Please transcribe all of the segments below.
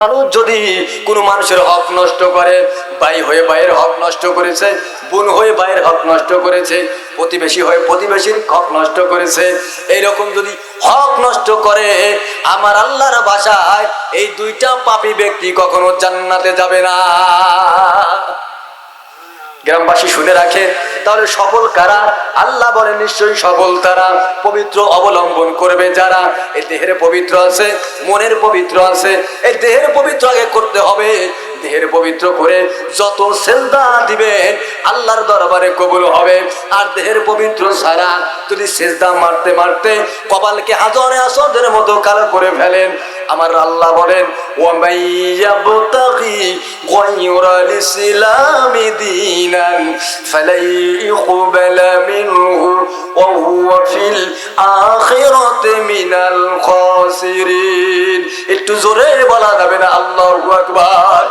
মানুষ যদি কোনো মানুষের হক নষ্ট করে, ভাই হয়ে ভাইয়ের হক নষ্ট করেছে, বোন হয়ে ভাইয়ের হক নষ্ট করেছে, প্রতিবেশী হয়ে প্রতিবেশীর হক নষ্ট করেছে, এইরকম যদি হক নষ্ট করে, আমার আল্লাহর ভাষায় এই দুইটা পাপী ব্যক্তি কখনো জান্নাতে যাবে না। গ্রামবাসী শুনে রাখে, তাহলে সফল কারা? আল্লাহ বলেন নিশ্চয়ই সফল তারা, পবিত্র অবলম্বন করবে যারা। এই দেহের পবিত্র আছে, মনের পবিত্র আছে। এই দেহের পবিত্র আগে করতে হবে। দেহের পবিত্র করে যত সেজদা দিবেন আল্লাহর দরবারে কবুল হবে। আর দেহের পবিত্র ছাড়া যদি সেজদা মারতে মারতে কপালকে হাজারে আসদের মতো কালো করে ফেলেন, আমার আল্লাহ বলেন ওয়ামাইয়াবতাগি গায়রাল ইসলামি দীনান ফালাই ইকবালা মিনহু ওয়া হুয়া ফিল আখিরাতি মিনাল খাসিরিন। একটু জোরে বলা যাবে না আল্লাহু আকবার?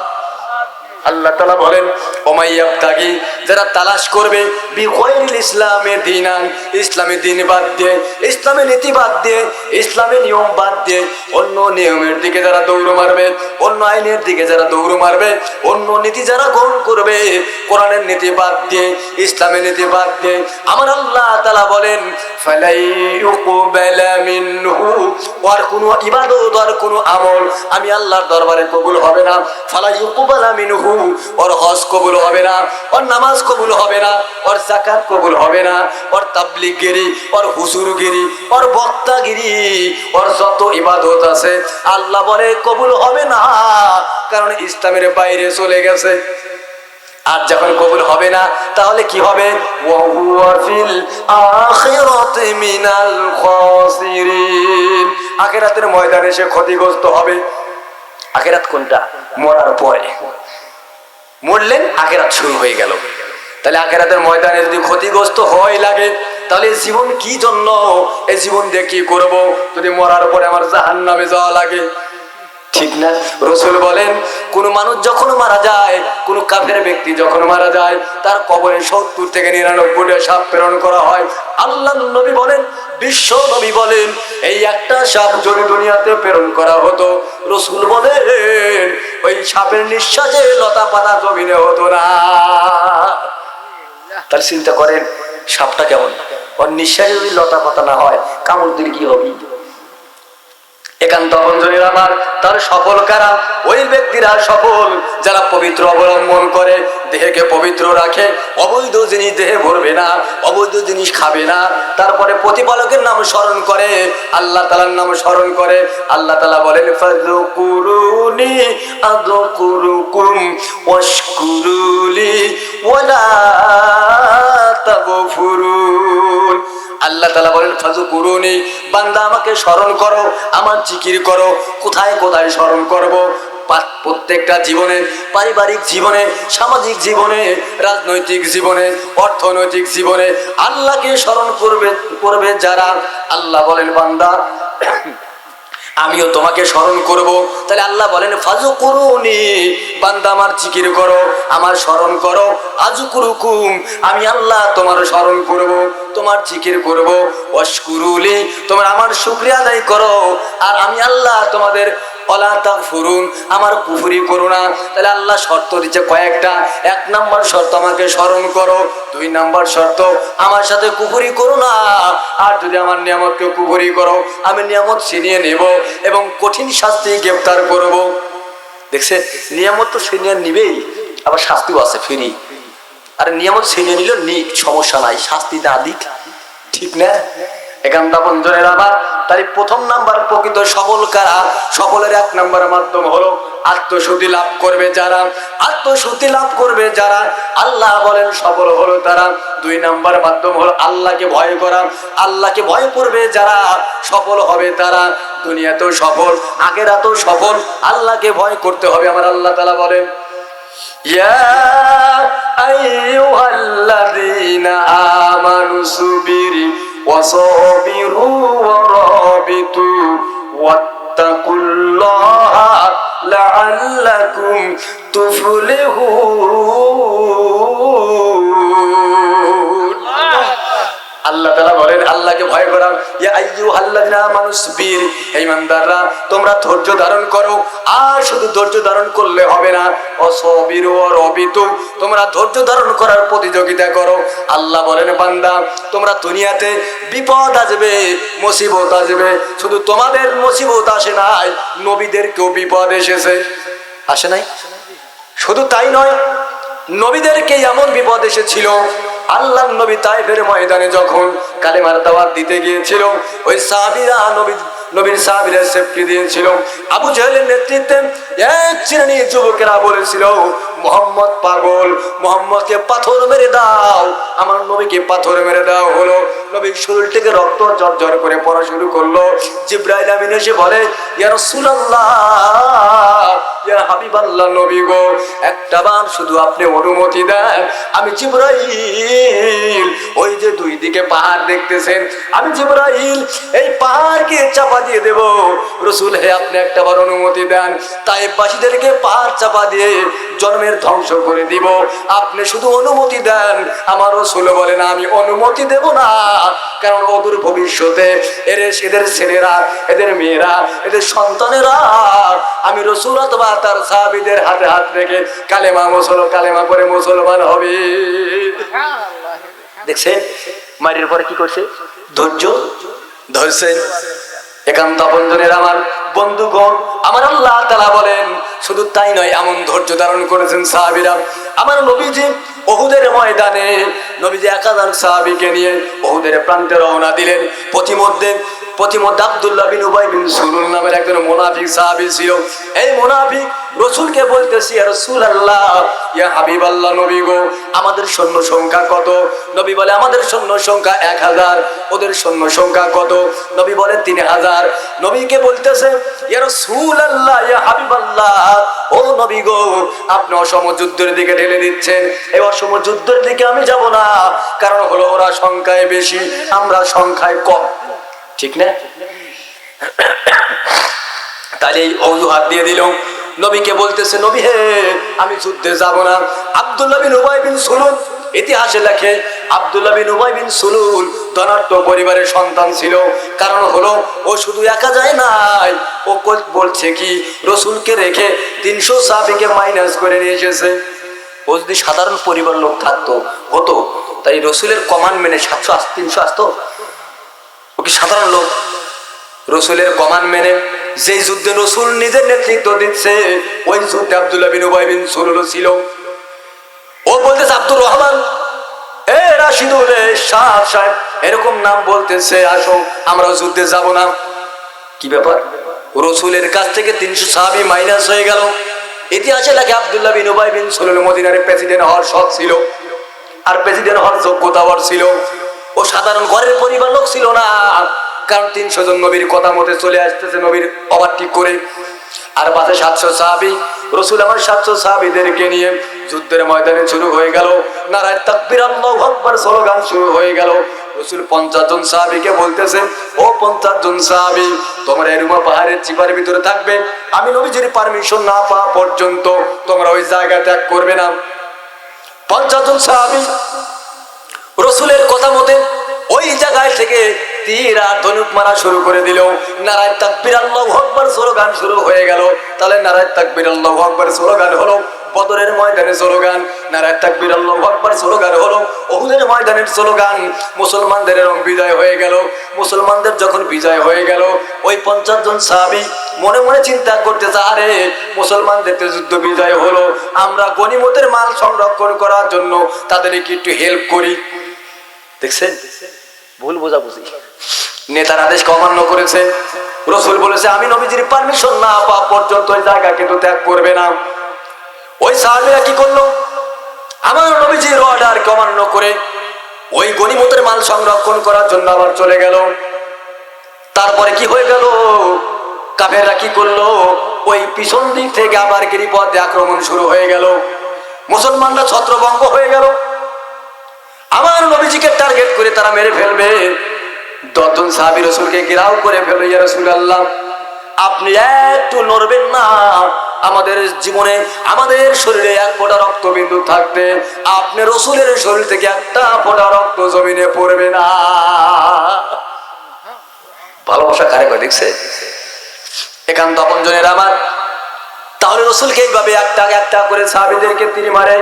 আল্লাহ তাআলা বলেন ওমাইয়াবতাগি, যারা তালাশ করবে বিগায়রিল ইসলামি দীনান, ইসলামী দিন বাদ দিয়ে, ইসলামী নীতি বাদ দিয়ে, ইসলামী নিয়ম বাদ দিয়ে অন্য নিয়মের দিকে যারা দৌড় মারবে, অন্য আইনের দিকে যারা দৌড় মারবে, অন্য নীতি যারা গ্রহণ করবে, কোরআনের নীতি বাদ দিয়ে, ইসলামের নীতি বাদ দিয়ে, আমার আল্লাহ তাআলা বলেন ফালাই ইকবালা মিনহু, আর কোনো ইবাদত আর কোনো আমল আমি আল্লাহর দরবারে কবুল হবে না। ফালাই ইকবালা মিনহু, ওর হজ কবুল হবে না, ওর নামাজ কবুল হবে না, ওর যাকাত কবুল হবে না, ওর তাবলীগগিরি, ওর হুজুরগিরি, ওর বক্তাগিরি, ওর যত ইবাদত আছে আল্লাহ বলে কবুল হবে না, কারণ ইসলামের বাইরে চলে গেছে। আর যখন কবুল হবে না তাহলে কি হবে? ওয়া হুয়া ফিল আখিরাতি মিনাল খাসিরিন, আখিরাতের ময়দানে সে ক্ষতিগ্রস্ত হবে। আখিরাত কোনটা? মরার পরে। মরলেন আখিরাত শুরু হয়ে গেল। তাহলে আখিরাতের ময়দানে যদি ক্ষতিগ্রস্ত হয় লাগে, তাহলে জীবন কি জন্য? এই জীবন দিয়ে কি করবো যদি মরার পরে আমার জাহান্নামে যাওয়া লাগে? ঠিক না? রাসূল বলেন কোন মানুষ যখন মারা যায়, কোন কাফের ব্যক্তি যখন মারা যায়, তার কবরে 70 থেকে 99টা সাপ প্রেরণ করা হয়। আল্লাহর নবী বলেন, বিশ্ব নবী বলেন, এই একটা সাপ যদি দুনিয়াতে প্রেরণ করা হতো, রাসূল বলেন ওই সাপের নিঃশ্বাসে লতা পাতা জমিনে হতো না। তার চিন্তা করেন সাপটা কেমন, ওর নিঃশ্বাসে যদি লতা পাতা না হয়, কামড় দিলে কি হবে? একান্ত বন্ধুরা আমার, তার সফল কারা? ওই ব্যক্তিরা সফল যারা পবিত্র অবলম্বন করে, দেহকে পবিত্র রাখে, অবৈধ জিনিস দেহে ভরবে না, অবৈধ জিনিস খাবে না, তারপরে প্রতিপালকের নাম স্মরণ করে, আল্লাহ তাআলার নাম স্মরণ করে। আল্লাহ তাআলা বলেন ফাযকুরুনি আযকুরুকুম ওয়াশকুরুলি ওয়ালা তাগফুরুন। আল্লাহ তাআলা বলেন ফাযকুরুনি, বান্দা আমাকে স্মরণ করো, আমার জিকির করো। কোথায় কোথায় স্মরণ করব? প্রত্যেকটা জীবনে, পারিবারিক জীবনে, সামাজিক জীবনে, রাজনৈতিক জীবনে, অর্থনৈতিক জীবনে আল্লাহকে স্মরণ করবে যারা, আল্লাহ বলেন বান্দা আমিও তোমাকে স্মরণ করব। তাহলে আল্লাহ বলেন ফাযকুরুনি, বান্দা আমার জিকির করো, আমার স্মরণ করো, আযকুরুকুম, আমি আল্লাহ তোমার স্মরণ করব, তোমার জিকির করব, ওয়াশকুরুলি, তোমরা আমার শুকরিয়া আদায় করো, আর আমি আল্লাহ তোমাদের ওয়ালা তাগফুরুন, আমার কুফরি করো না। তাহলে আল্লাহ শর্ত দিচ্ছে কয়েকটা। 1 নাম্বার শর্ত আমাকে স্মরণ করো, 2 নাম্বার শর্ত আমার সাথে কুফরি করো না, আর যদি আমার নিয়ামতকে কুফরি করো আমি নিয়ামত ছিনিয়ে নেব এবং কঠিন শাস্তি গ্রেফতার করব। দেখছে, নিয়ামত তো ছিনিয়ে নিবেই, আবার শাস্তিও আছে ফ্রি। আর নিয়ামত ছিনিয়ে নিল নিক, সমস্যা নাই, শাস্তি না দিক, ঠিক না? একান্ত বন্ধুদের আমার, তাই প্রথম নাম্বার প্রকৃত সফল কারা? সফলের 1 নাম্বার মাধ্যম হলো আত্মশুদ্ধি লাভ করবে যারা, আত্মশুদ্ধি লাভ করবে যারা, আল্লাহ বলেন সফল হলো তারা। 2 নাম্বার মাধ্যম হলো আল্লাহকে ভয় করা, আল্লাহকে ভয় করবে যারা, সফল হবে তারা। দুনিয়াতেও সফল, আখিরাতেও সফল, আল্লাহকে ভয় করতে হবে। আমার আল্লাহ তাআলা বলেন ইয়া আইয়ুহাল্লাযীনা আমানু সুবিরু ওয়াসাবিরু ওয়ারাবিতু ওয়াত্তাকুল্লাহা লাআল্লাকুম তুফলিহুন। আল্লাহ তাআলা বলেন আল্লাহকে ভয় করা, ইয়া আইয়ুহাল্লাযিনা আমানুসবির, হে ঈমানদাররা তোমরা ধৈর্য ধারণ করো। আর শুধু ধৈর্য ধারণ করলে হবে না, অসবিরু ওয়ারাবিতু, তোমরা ধৈর্য ধারণ করার প্রতিযোগিতা করো। আল্লাহ বলেন বান্দা তোমরা দুনিয়াতে বিপদ আসবে, মুসিবত আসবে, শুধু তোমাদের মুসিবত আসে নাই, নবীদেরকেও বিপদ এসেছে, আসে নাই? শুধু তাই নয়, নবীদেরকে এমন বিপদ এসেছিল, আল্লাহর নবী তায়েফের ময়দানে যখন কালেমার দাওয়াত দিতে গিয়েছিল, ওই সাহাবীরা নবীর সাহাবীরা সেফটি দিয়েছিল। আবু জাহেলের নেতৃত্বে এক শ্রেণীর যুবকেরা বলেছিল মুহাম্মদ পাগল, মুহাম্মদকে পাথর মেরে দাও, আমার নবীকে পাথর মেরে দাও। হলো নবীর শরীর থেকে রক্ত ঝরঝর করে পড়া শুরু করলো। জিবরাইল আমিন এসে বলে ইয়া রাসূলুল্লাহ, ইয়া হাবিবাল্লাহ, নবী গো একটা বার শুধু আপনি অনুমতি দেন, আমি জিবরাইল ওই যে দুই দিকে পাহাড় দেখতেছেন, আমি জিবরাইল এই পাহাড়কে চাপা দিয়ে দেব। রাসূল হে আপনি একটা বার অনুমতি দেন, তায়েফবাসীদেরকে পাহাড় চাপা দিয়ে জন্মের ধ্বংস করে দিব, আপনি শুধু অনুমতি দেন। আমার রাসূল বলে না, আমি অনুমতি দেব না, কারণ অদূর ভবিষ্যতে এদের ছেলেরা, এদের মেয়েরা, এদের সন্তানেরা আমি রাসূল অথবা তার সাহাবীদের হাতে হাত রেখে কালেমা পড়ে মুসলমান হবে। দেখছেন মারির পরে কি করছে? ধৈর্য ধরছেন। একান্ত আপনজনের আমার বন্ধুগণ, আমার আল্লাহ তাআলা বলেন শুধু তাই নয়, এমন ধৈর্য ধারণ করেছেন সাহাবীরা। আমার নবীজি উহুদের ময়দানে নবীজি 1000 সাহাবীকে নিয়ে উহুদের প্রান্তে রওনা দিলেন। পথিমধ্যে আব্দুল্লাহ বিন উবাই বিন সুলুল নামের একজন মুনাফিক সাহাবী ছিল। এই মুনাফিক রাসূলকে বলতেছি ইয়া রাসূলুল্লাহ, ইয়া হাবিবাল্লাহ, নবী গো আমাদের সৈন্য সংখ্যা কত? নবী বলে আমাদের সৈন্য সংখ্যা 1000। ওদের সৈন্য সংখ্যা কত? নবী বলে 3000। নবীকে বলতেছে ইয়া রাসূলুল্লাহ, ইয়া হাবিবাল্লাহ, ও নবী গো আপনি অসম যুদ্ধের দিকে ঢেলে দিচ্ছেন, এই অসম যুদ্ধের দিকে আমি যাব না, কারণ হলো ওরা সংখ্যায় বেশি, আমরা সংখ্যায় কম, ঠিক না? তাহলে এই অজুহাত দিয়ে দিল। নবীকে বলতেছে নবী হে আমি যুদ্ধে যাব না। আব্দুল্লাহ বিন উবাই বিন সুলুল, ইতিহাসে লেখে আব্দুল্লাহ বিন উবাই বিন সুলুল ধনাঢ্য পরিবারের সন্তান ছিল। কারণ হলো ও শুধু একা যায় নাই, ও বলছে কি রাসূলকে রেখে 300 সাহাবীকে মাইনাস করে নিয়ে এসেছে। ও যদি সাধারণ পরিবার লোক থাকতো হতো, তাই রাসূলের কমান্ড মেনে 300 আসতো? ও কি সাধারণ লোক? রাসূলের কমান্ড মেনে যেই যুদ্ধে রাসূল নিজের নেতৃত্ব দিচ্ছে, ওই যুদ্ধে আব্দুল্লাহ বিন উবাই বিন সুলুল ছিল। ও বলতেছে আব্দুর রহমান, এ রাশিদুল শাহ সাহেব, এরকম নাম বলতেছে, আসো আমরা যুদ্ধে যাব না। কি ব্যাপার? রাসূলের কাছ থেকে 300 সাহাবী মাইনাস হয়ে গেল। ইতিহাসে লেখে আব্দুল্লাহ বিন উবাই বিন সুলুল মদিনার প্রেসিডেন্ট হওয়ার শখ ছিল, আর প্রেসিডেন্ট হওয়ার যোগ্যতা ছিল। ও সাধারণ ঘরের পরিবার লোক ছিল না, কারণ 300 জন নবীর কথা মতে চলে আসতেছে, নবীর ওভারটেক করে। আর বাসে 700 সাহাবী। রাসূল আমার 700 সাহাবীদেরকে নিয়ে যুদ্ধের ময়দানে শুরু হয়ে গেল। নারায়ে তাকবীর, আল্লাহু আকবার স্লোগান শুরু হয়ে গেল। রাসূল 50 জন সাহাবীকে বলতেছেন, ও 50 জন সাহাবী তোমরা এরুমা পাহাড়ের চিপার ভিতরে থাকবে, আমি নবীজির পারমিশন না পাওয়া পর্যন্ত তোমরা ওই জায়গা ত্যাগ করবে না। 50 জন সাহাবী রাসূলের কথা মতে ওই জায়গায় থেকে তীর আর ধনুক মারা শুরু করে দিল। নারায়ে তাকবীর, আল্লাহু আকবার স্লোগান শুরু হয়ে গেল। তাহলে নারায়ে তাকবীর, আল্লাহু আকবার স্লোগান হলো বদরের ময়দানে স্লোগান, নারায়ে তাকবীর, আল্লাহু আকবার স্লোগান হলো উহুদের ময়দানের স্লোগান। মুসলমানদের বিজয় হয়ে গেল। মুসলমানদের যখন বিজয় হয়ে গেল, ওই 50 জন সাহাবী মনে মনে চিন্তা করতেছে, আরে মুসলমানদের যুদ্ধ বিজয় হলো, আমরা গনিমতের মাল সংরক্ষণ করার জন্য তাদেরকে একটু হেল্প করি। দেখছেন ভুল বোঝাবুঝি, নেতার আদেশ অমান্য করেছে। রাসূল বলেছে আমি নবীজির পারমিশন না পাওয়া পর্যন্ত ওই জায়গা কিন্তু ত্যাগ করবে না। ওই সাহাবীরা কি করলো? আমার নবীজির অর্ডার অমান্য করে ওই গনিমতের মাল সংরক্ষণ করার জন্য আবার চলে গেল। তারপরে কি হয়ে গেল? কাফেররা কি করলো? ওই পিছন দিক থেকে আবার গিরিপথে আক্রমণ শুরু হয়ে গেল। মুসলমানরা ছত্রভঙ্গ হয়ে গেল। আমার নবীজিকে টার্গেট করে তারা মেরে ফেলবে। 10 জন সাহাবী রাসূলকে ঘেরাও করে ফেলল, ইয়া রাসূলুল্লাহ আপনি একটু নড়বেন না, আমাদের জীবনে আমাদের শরীরে এক ফোঁটা রক্তবিন্দু থাকতে আপনি রসুলের শরীর থেকে একটা ফোঁটা রক্ত জমিনে পড়বে না। ভালোবাসা কারে কয় দেখছে একান্ত আপনজনের আমার। তাহলে রসুলকে এইভাবে একটা একটা করে সাহাবীদেরকে তিনি মারে।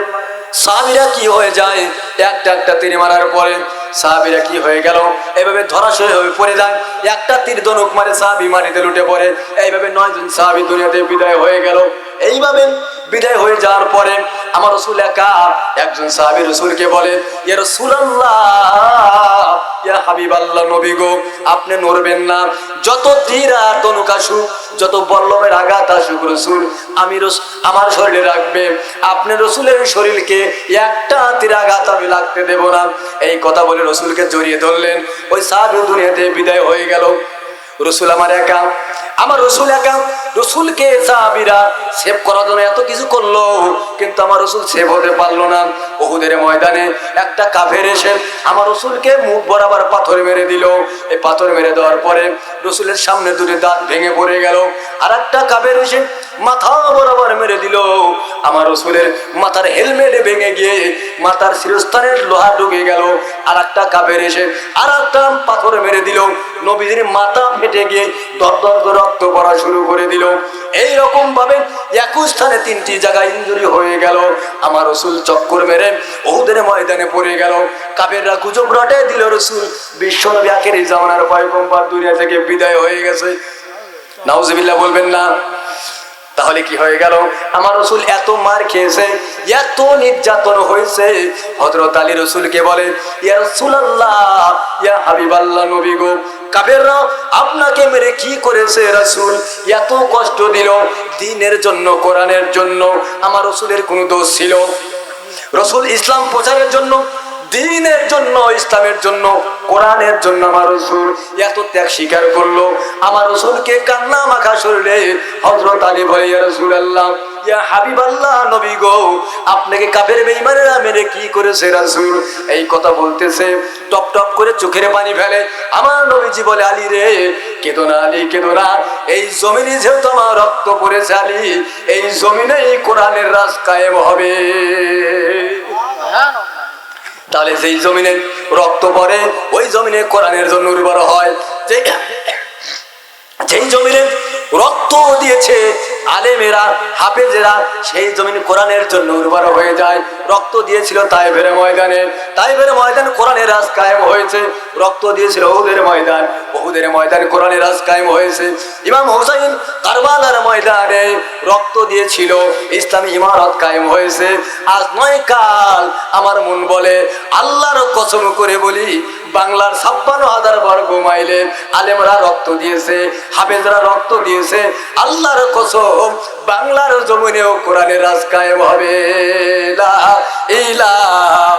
সাহাবীরা কি হয়ে যায়, একটা একটা তীর মারার পরে সাহাবীরা কি হয়ে গেল, এইভাবে ধরাশয় হয়ে পড়ে যায়। একটা তীর ধনুক মারে সাহাবী মাটিতে লুটে পড়ে। এইভাবে 9 জন সাহাবী দুনিয়াতে বিদায় হয়ে গেল। এইভাবে বিদায় হয়ে যাওয়ার পরে আমার রাসূল একা একজন সাহাবী রাসূলকে বলে, ইয়া রাসূলুল্লাহ, ইয়া হাবিবাল্লাহ, নবী গো, আপনি নড়বেন না। যত তীর আর ধনুক আসুক, যত বল্লমের আঘাত আসুক, রাসূল আমি আমার শরীরে রাখবে, আপনি রাসূলের শরীরকে একটা তীর আঘাত আমি লাগতে দেব না। এই কথা বলে রাসূলকে জড়িয়ে ধরলেন। ওই সাহাবী দুনিয়াতে বিদায় হয়ে গেল। রাসূল আমার একা, আমার রাসূল একা। রাসূলকে সাহাবীরা সেভ করার জন্য এত কিছু করলো, কিন্তু আমার রাসূল সেভ হতে পারলো না। উহুদের ময়দানে একটা কাফের এসে আমার রাসূলকে মুখ বরাবর পাথর মেরে দিল। এই পাথর মেরে দেওয়ার পরে রাসূলের সামনে দুটো দাঁত ভেঙে পড়ে গেল। আর একটা কাফের এসে মাথা বরাবর মেরে দিল। আমার রাসূলের মাথার হেলমেট ভেঙে গিয়ে মাথার শিরস্থানের লোহা ঢুকে গেল। আর একটা কাফের এসে আর একটা পাথর মেরে দিল। নবীজির মাথা ফেটে গিয়ে দরদর করে রক্ত পড়া শুরু করে দিল। এই রকম ভাবে 21 স্থানে 3টি জায়গায় ইনজুরি হয়ে গেল। আমার রাসূল চক্কর মেরে উহুদের ময়দানে পড়ে গেল। কাফেররা গুজব রটায় দিল রাসূল বিশ্বনবী আখেরি জামানার পয়গম্বর দুনিয়া থেকে বিদায় হয়ে গেছে। নাউজুবিল্লাহ বলবেন না? তাহলে কি হয়ে গেল? আমার রাসূল এত মার খেয়েছে, এত নির্যাতন হয়েছে। হযরত আলী রাসূলকে বলে, ইয়া রাসূলুল্লাহ, ইয়া হাবিবাল্লাহ, নবী গো, কাফেররা আপনাকে মেরে কি করেছে রাসূল? এত কষ্ট দিল দ্বীনের জন্য, কোরআনের জন্য। আমার রাসূলের কোনো দোষ ছিল? রাসূল ইসলাম প্রচারের জন্য, দ্বীনের জন্য, ইসলামের জন্য, কোরআনের জন্য আমার রাসূল এত ত্যাগ স্বীকার করলো। আমার রাসূলকে কান্না মাখা শরীরে হযরত আলী বলে, ইয়া রাসূলুল্লাহ, ইয়া হাবিবাল্লাহ, নবী গো, আপনাকে কাফের বেঈমানেরা মেরে কি করেছে রাসূল? এই কথা বলতেছে, টপ টপ করে চোখের পানি ফেলে। আমার নবীজি বলে, আলী রে, কেঁদো না আলী, কেঁদো না। এই জমিনে যেহেতু আমার রক্ত পড়েছে আলী, এই জমিনেই কোরআনের রাজ কায়েম হবে। তাহলে যেই জমিনে রক্ত পড়ে ওই জমিনে কোরআনের জন্য উর্বর হয়। যেই জমিনে রক্ত দিয়েছে আলেমেরা, হাফেজেরা, সেই জমিন কোরআনের জন্য উর্বর হয়ে যায়। রক্ত দিয়েছিল তায়েফের ময়দানে, তায়েফের ময়দানে কোরআনের রাজ কায়েম হয়েছে। রক্ত দিয়েছিল উহুদের ময়দান, উহুদের ময়দানে কোরআনের রাজ কায়েম হয়েছে। ইমাম হুসাইন কারবালার ময়দানে রক্ত দিয়েছিল, ইসলামী ইমারত কায়েম হয়েছে। আজ নয় কাল আমার মন বলে, আল্লাহর কসম করে বলি, বাংলার 56,000 বর্গ মাইলে আলেমরা রক্ত দিয়েছে, হাফেজরা রক্ত দিয়েছে। আল্লাহর কসম, বাংলার জমিনেও কোরআনের রাজ কায়েম হবে। লা ইলাহা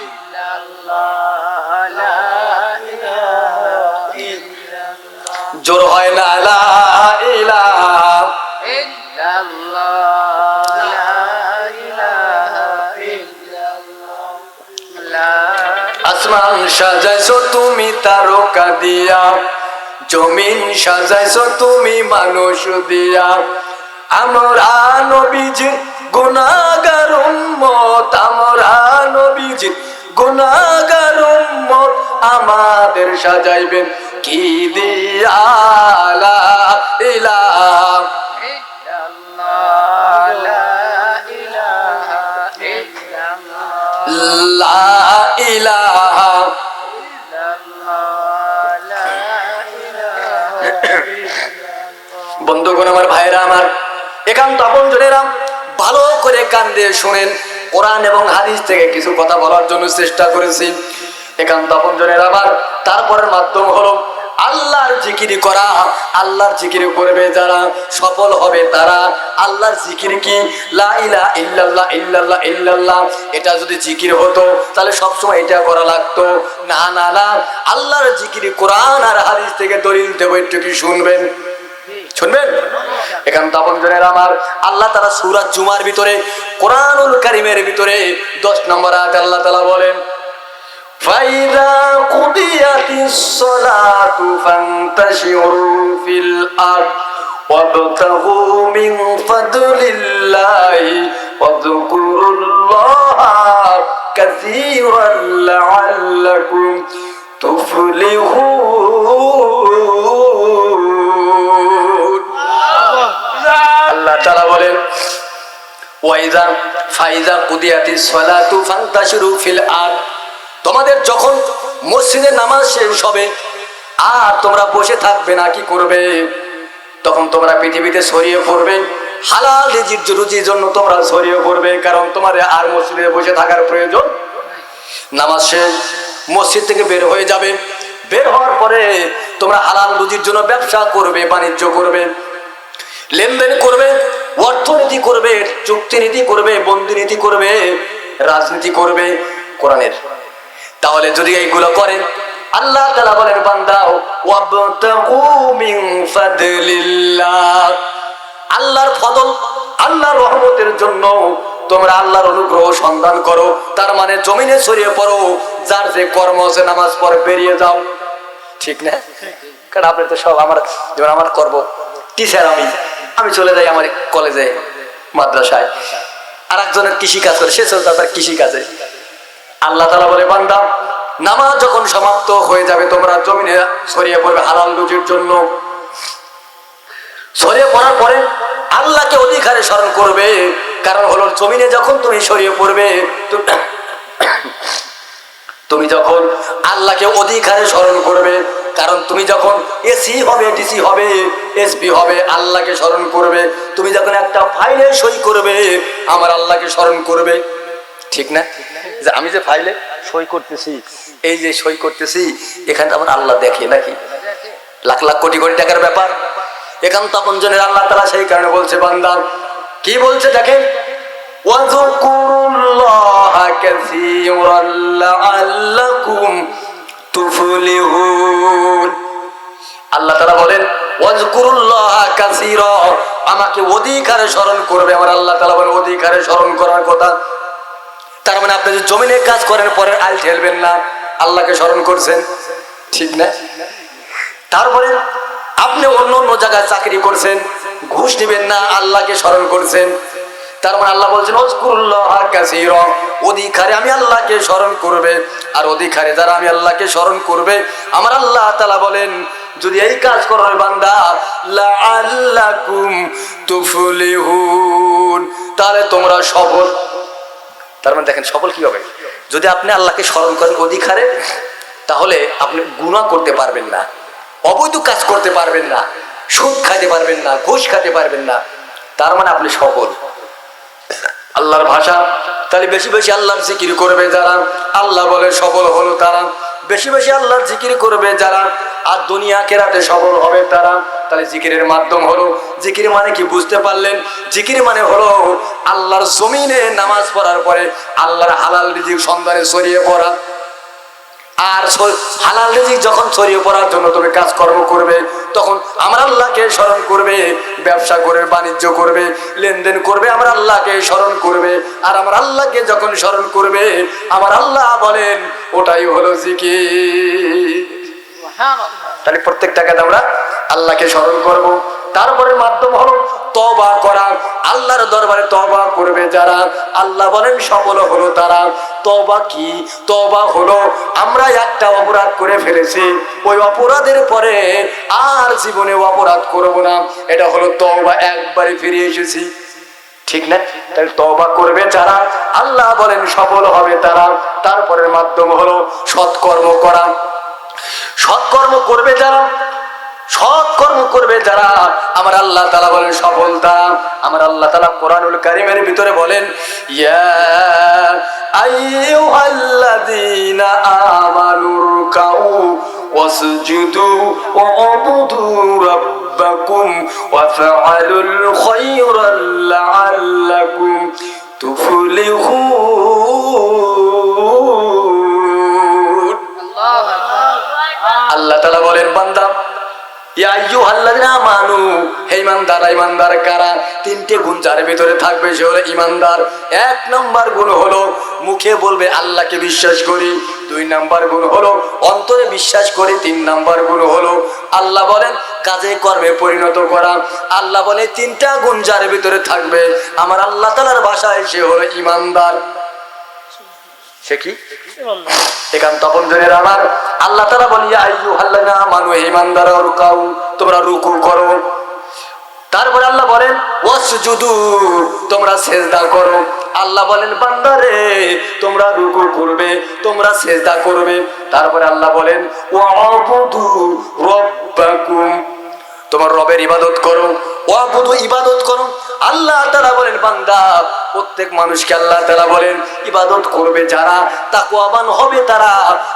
ইল্লাল্লাহ, লা ইলাহা ইল্লাল্লাহ। জোর হয় না, লা ইলাহা ইল্লাল্লাহ, লা ইলাহা ইল্লাল্লাহ। আসমান সাজাইছো তুমি তারকা দিয়া, জমিন সাজাইছো তুমি মানুষ দিয়া। আমরা নবীজির গুনাহগার উম্মত, আমরা নবীজির গুনাহগার উম্মত, আমাদের সাজাইবেন কি দিয়া? লা ইলাহা ইল্লাল্লাহ, লা ইলাহা ইল্লাল্লাহ, লা ইলাহা ইল্লাল্লাহ। বন্ধুগণ আমার, ভাইরা আমার, একান্ত আপনজনেরা, ভালো করে কান দিয়ে শুনেন। কোরআন এবং হাদিস থেকে কিছু কথা বলার জন্য চেষ্টা করেছি। একান্ত আপনজনেরা আমার, তারপরের মাধ্যম হলো আল্লাহর জিকির করা। আল্লাহর জিকির করবে যারা, সফল হবে তারা। আল্লাহর জিকির কি? লা ইলাহা ইল্লাল্লাহ, ইল্লাল্লাহ, ইল্লাল্লাহ। এটা যদি জিকির হতো তাহলে সবসময় এটা করা লাগতো। না না না, আল্লাহর জিকির কোরআন আর হাদিস থেকে দলিল দেব, একটু কি শুনবেন? শুনবেন? এখানে আপনজনেরা আমার, আল্লাহ তাআলা সূরা জুমার ভিতরে, কোরআনুল কারীমের ভিতরে 10 নম্বর আয়াতে আল্লাহ তাআলা বলেন, ফাইদা কুদিয়াতিস সালাতু ফান্তাশিরু ফিল আরদ ওয়াবতাগু মিন ফাদলিল্লাহি ওয়াযকুরুল্লাহা কাসীরান লাআল্লাকুম তুফলিহুন। আল্লাহ তাআলা বলেন ওয়াইজা ফাইজা কুদিয়াতিস সালাতু ফান্তাশিরু ফিল আরদ, তোমাদের যখন মসজিদে নামাজ শেষ হবে আর তোমরা বসে থাকবে না, কি করবে? তখন তোমরা পৃথিবীতে ছড়িয়ে পড়বে, হালাল রুজির জন্য তোমরা ছড়িয়ে পড়বে, কারণ তোমার আর মসজিদে বসে থাকার প্রয়োজন। নামাজ শেষ, মসজিদ থেকে বের হয়ে যাবে, বের হওয়ার পরে তোমরা হালাল রুজির জন্য ব্যবসা করবে, বাণিজ্য করবে, লেনদেন করবে, অর্থনীতি করবে, চুক্তিনীতি করবে, বন্দিনীতি করবে, রাজনীতি করবে কোরআনের। তাহলে যদি এইগুলো করেন, আল্লাহ তাআলা বলেন বান্দা ওয়াবতাগু মিন ফাদলিল্লাহ, আল্লাহর ফজল, আল্লাহর রহমতের জন্য তোমরা আল্লাহর অনুগ্রহ সন্ধান করো। তার মানে জমিনে ছড়িয়ে পড়ো, যার যে কর্ম আছে নামাজ পড়ে বেরিয়ে যাও, ঠিক না? কারণ আপনি তো সব আমার, যেমন আমার করব টিচার, আমি চলে যাই আমার কলেজে মাদ্রাসায়, আর একজনের কৃষি কাজ করে, সে চলে যায় তার কৃষি কাজে। আল্লাহ তাআলা বলে বান্দা নামাজ যখন সমাপ্ত হয়ে যাবে তোমরা জমিনে ছড়িয়ে পড়বে হালাল রুজির জন্য। ছড়িয়ে পড়ার পরে আল্লাহকে অধিকারে স্মরণ করবে, কারণ হলো জমিনে যখন তুমি ছড়িয়ে পড়বে, তুমি যখন আল্লাহকে অধিকারে স্মরণ করবে, কারণ তুমি যখন এসি হবে, ডিসি হবে, এসপি হবে, আল্লাহকে স্মরণ করবে। তুমি যখন একটা ফাইলে সই করবে, আমার আল্লাহকে স্মরণ করবে, ঠিক না? যে আমি যে ফাইলে সই করতেছি, এই যে সই করতেছি, এখানে আমার আল্লাহ দেখে নাকি? লাখ লাখ কোটি কোটি টাকার ব্যাপার, এখান তো আপনজনের আল্লাহ তাআলা। সেই কারণে বলছে বান্দা, কি বলছে দেখেন, ওয়াযকুরুল্লাহা কাসীরান লাআল্লাকুম তুফলিহুন। আল্লাহ তাআলা বলেন ওয়াযকুরুল্লাহা কাসীরা, আমাকে অধিকারে স্মরণ করবে। আমার আল্লাহ তাআলা বলেন অধিকারে স্মরণ করার কথা। তার মানে আপনি যদি জমিনে কাজ করেন পরে আইল ঠেলবেন না, আল্লাহকে স্মরণ করছেন, ঠিক না? তারপরে আপনি অন্য অন্য জায়গায় চাকরি করছেন, ঘুষ নেবেন না, আল্লাহকে স্মরণ করছেন। তার মানে আল্লাহ বলছেন ওয়াযকুরুল্লাহা কাসীরা, অধিকারে আমি আল্লাহকে স্মরণ করবে। আর অধিকারে যারা আমি আল্লাহকে স্মরণ করবে, আমার আল্লাহ তাআলা বলেন যদি এই কাজ করো বান্দা, লাআল্লাকুম তুফলিহুন, তাহলে তোমরা সফল। তার মানে দেখেন সফল কি হবে? যদি আপনি আল্লাহকে স্মরণ করেন অধিকারে, তাহলে আপনি গুনাহ করতে পারবেন না, অবৈধ কাজ করতে পারবেন না, সুদ খাইতে পারবেন না, ঘুষ খাইতে পারবেন না। তার মানে আপনি সফল। আল্লাহর ভাষা, তাহলে বেশি বেশি আল্লাহর জিকির করবে যারা, আল্লাহ বলে সফল হলো তারা। বেশি বেশি আল্লাহর জিকির করবে যারা, আর দুনিয়া আখিরাতে সফল হবে তারা। তাহলে জিকিরের মাধ্যম হলো, জিকির মানে কি বুঝতে পারলেন? জিকির মানে হলো আল্লাহর জমিনে নামাজ পড়ার পরে আল্লাহর হালাল রিজিক সন্ধানে ছড়িয়ে পড়া। আর হালাল রিজিক যখন ছড়িয়ে পড়ার জন্য তুমি কাজকর্ম করবে, তখন আমার আল্লাহকে স্মরণ করবে, ব্যবসা করবে, বাণিজ্য করবে, লেনদেন করবে, আমার আল্লাহকে স্মরণ করবে। আর আমার আল্লাহকে যখন স্মরণ করবে, আমার আল্লাহ বলেন ওটাই হলো জিকির। তাহলে প্রত্যেকটা কাজ আমরা আল্লাহকে স্মরণ করব। তারপরে মাধ্যম হলো তওবা করা। আল্লাহর দরবারে তওবা করবে যারা, আল্লাহ বলেন সফল হলো তারা। তওবা কি? তওবা হলো আমরা একটা অপরাধ করে ফেলেছি, ওই অপরাধের পরে আর জীবনে অপরাধ করব না, এটা হলো তওবা, একবারে ফিরে এসেছি, ঠিক না? তাহলে তওবা করবে যারা, আল্লাহ বলেন সফল হবে তারা। তারপরের মাধ্যম হলো সৎকর্ম করা। সৎকর্ম করবে যারা, সৎকর্ম করবে যারা, আমার আল্লাহ তাআলা বলেন সফল তারা। আমার আল্লাহ তাআলা কোরআনুল কারীমের ভিতরে বলেন ইয়া আইয়ুহাল্লাযীনা আমানুরকাউ ওয়াসজুদু ওয়া'বুদু রাব্বাকুম ওয়াফআলুল খায়রা লাআল্লাকুম তুফলিহুন। আল্লাহ তাআলা বলেন বান্দা ইয়া আইয়ুহাল্লাযীনা আমানু, হে ঈমানদার, ঈমানদার কারা? তিনটে গুণ যার ভিতরে থাকবে সে হলো ঈমানদার। এক নাম্বার গুণ হলো মুখে বলবে আল্লাহকে বিশ্বাস করি। দুই নাম্বার গুণ হলো অন্তরে বিশ্বাস করি। তিন নাম্বার গুণ হলো আল্লাহ বলেন কাজে কর্মে পরিণত করা। আল্লাহ বলে তিনটা গুণ যার ভিতরে থাকবে আমার আল্লাহ তাআলার ভাষায় সে হলো ঈমানদার। সে কি? একান্ত আপনজনের আমার আল্লাহ তাআলা বলে ইয়া আইয়ুহাল্লাযিনা আমানু, ঈমানদাররা রুকাউ, তোমরা রুকু করো। তারপরে আল্লাহ বলেন ওয়াসজুদু, তোমরা সিজদা করো। আল্লাহ বলেন বান্দারে তোমরা রুকু করবে, তোমরা সিজদা করবে। তারপরে আল্লাহ বলেন ওয়াবুদু রাব্বাকুম, তোমার রবের ইবাদত করো। ওয়াবুদু, ইবাদত করো। আল্লাহ তাআলা বলেন বান্দা, প্রত্যেক মানুষকে আল্লাহ তাআলা বলেন ইবাদত করবে যারা, তাকওয়াবান হবে তারা।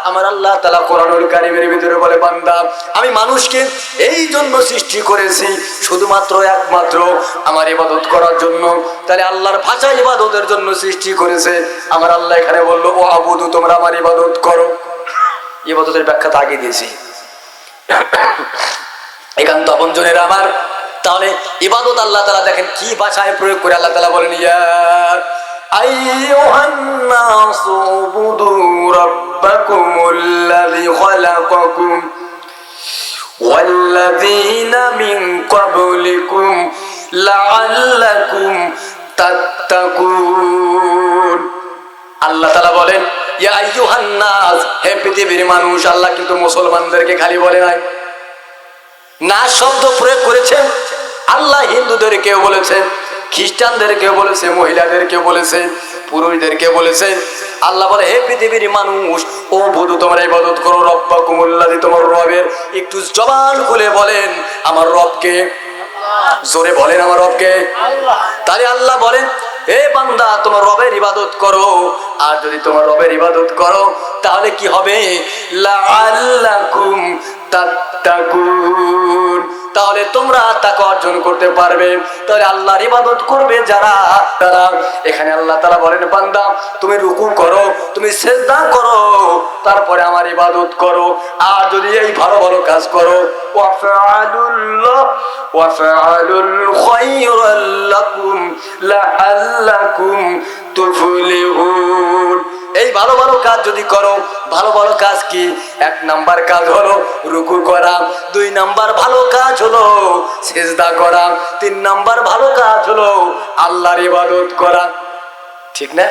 আমার আল্লাহ তাআলা কোরআনুল কারীমের ভিতরে বলে বান্দা আমি মানুষকে এই জন্য সৃষ্টি করেছি শুধুমাত্র একমাত্র আমার ইবাদত করার জন্য। তাহলে আল্লাহর ভাষা ইবাদতের জন্য সৃষ্টি করেছে। আমার আল্লাহ এখানে বলল ওয়াবুদু, তোমরা আমার ইবাদত করো। ইবাদতের ব্যাখ্যা তো আগে দিয়েছি। একান্ত আপনজনের আমার তাহলে ইবাদত আল্লাহ তাআলা দেখেন কি ভাষায় প্রয়োগ করে আল্লাহ তাআলা বলেন ইয়া আইয়ুহান নাসু উবুদু রাব্বাকুমুল্লাযী খালাকাকুম ওয়াল্লাযীনা মিন ক্বাবলিকুম লাআল্লাকুম তাত্তাকুন। আল্লাহ তাআলা বলেন ইয়া আইয়ুহান নাস, হে পৃথিবীর মানুষ। আল্লাহ কিন্তু মুসলমানদেরকে খালি বলে নাই, না শব্দ প্রয়োগ করেছেন। আল্লাহ হিন্দুদেরকেও বলেছেন, খ্রিস্টানদেরকেও বলেছে, মহিলাদেরকেও বলেছে, পুরুষদেরকে বলেছে। আল্লাহ বলে হে পৃথিবীর মানুষ ও বুধু তোমরা ইবাদত করো রব্বাকুমুল্লাযী, তোমার রবের। একটু জবান খুলে বলেন আমার রবকে, জোরে বলেন আমার রবকে। তাহলে আল্লাহ বলেন হে বান্দা তোমার রবের ইবাদত করো। আর যদি তোমার রবের ইবাদত করো তাহলে কি হবে? লাআল্লাকুম তাত্তাকুন, তাহলে তোমরা তাকওয়া অর্জন করতে পারবে। তাহলে আল্লাহর ইবাদত করবে যারা, তারা এখানে আল্লাহ তাআলা বলেন বান্দা তুমি রুকু করো, তুমি সিজদা করো, তারপরে আমার ইবাদত করো। আর যদি এই ভালো ভালো কাজ করো ওয়াফআলুল খায়রাল লাকুম লাআল্লাকুম তুফলিহুন। এই ভালো ভালো কাজ যদি করো, ভালো ভালো কাজ কি? এক নাম্বার কাজ হলো রুকু করা, দুই নাম্বার ভালো কাজ হলো সিজদা করা, তিন নাম্বার ভালো কাজ হলো আল্লাহর ইবাদত করা। ঠিক না?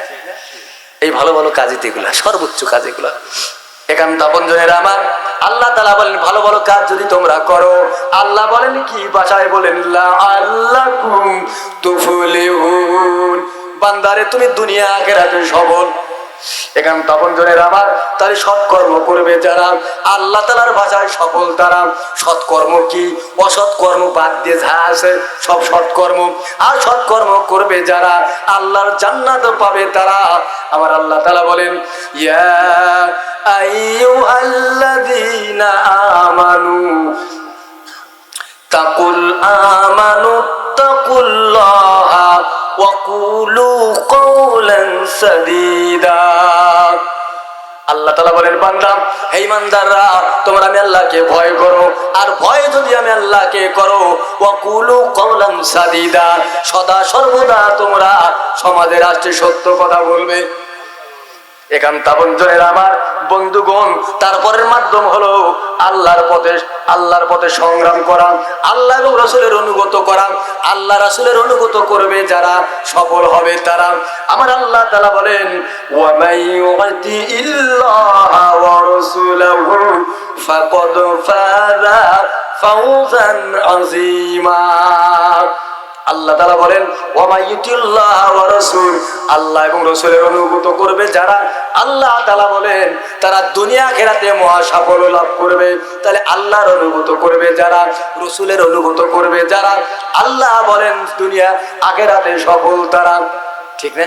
এই ভালো ভালো কাজই তো এগুলা, সর্বোচ্চ কাজ এগুলা। একান্ত আপনজনের আমার আল্লাহ তাআলা বলেন ভালো ভালো কাজ যদি তোমরা করো, আল্লাহ বলেন কি ভাষায় বলেন লাআল্লাকুম তুফলিহুন, বান্দারে তুমি দুনিয়া আখিরাতে সফল। একান্ত আপনজনের আমার তাহলে সৎকর্ম করবে যারা, আল্লাহ তাআলার ভাষায় সফল তারা। সৎকর্ম কি? অসৎকর্ম বাদ দিয়ে যা আছে সব সৎকর্ম। আর সৎকর্ম করবে যারা আল্লাহর জান্নাত পাবে তারা। আমার আল্লাহ তাআলা বলেন ইয়া আইয়ুহাল্লাযীনা আমানু তাকুল্লাহা ওয়াকুলু কওলান সাদীদা। আল্লাহ তাআলা বলেন বান্দা হে ঈমানদাররা তোমরা আমি আল্লাহকে ভয় করো। আর ভয় যদি আমি আল্লাহকে করো ওয়াকুলু কওলান সাদীদা, সদা সর্বদা তোমরা সমাজে রাষ্ট্রে সত্য কথা বলবে। একান্ত আপনজনের আমার বন্ধুগণ তারপরের মাধ্যম হলো আল্লাহর পথে সংগ্রাম করা, আল্লাহ এবং রাসূলের অনুগত করা। আল্লাহ রাসূলের অনুগত করবে যারা সফল হবে তারা। আমার আল্লাহ তাআলা বলেন ওয়া মাইয়ুতি ইল্লাহা ওয়া রাসূলাহু ফাকাদ ফাযা ফাওজান আযীমা। আল্লাহ তাআলা বলেন ওয়া মাইয়ুতিল্লাহ ওয়া রাসূল, আল্লাহ এবং রাসূলের অনুগত করবে যারা, আল্লাহ তাআলা বলেন তারা দুনিয়া আখিরাতে মহা সাফল্য লাভ করবে। তাহলে আল্লাহর অনুগত করবে যারা, রাসূলের অনুগত করবে যারা, আল্লাহ বলেন দুনিয়া আখিরাতে সফল তারা। ঠিক না?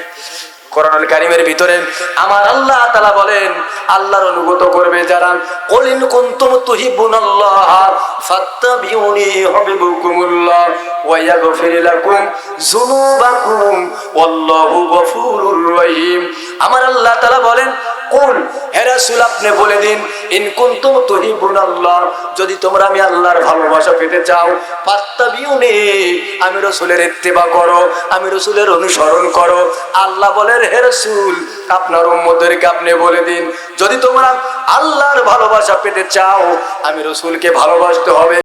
কোরআনুল কারীমের ভিতরে আমার আল্লাহ তাআলা বলেন আল্লাহর অনুগত করবে যারা। কুল ইন কুনতুম তুহিব্বুনাল্লাহ ফাত্তাবিউনি ইউহিব্বুকুমুল্লাহ ওয়া ইয়াগফির লাকুম যুনুবাকুম ওয়াল্লাহু গফুরুর রহিম। আমার আল্লাহ তাআলা বলেন কুল, হে রাসূল আপনি বলে দিন ইন কুনতুম তুহিব্বুনাল্লাহ, যদি তোমরা আমি আল্লাহর ভালোবাসা পেতে চাও, ফাত্তাবিউনি, আমি রাসূলের ইত্তেবা করো, আমি রাসূলের অনুসরণ করো। আল্লাহ বলেন হে রাসূল আপনার উম্মতদেরকে আপনি বলে দিন যদি তোমরা আল্লাহর ভালোবাসা পেতে চাও আমি রাসূলকে ভালোবাসতে হবে।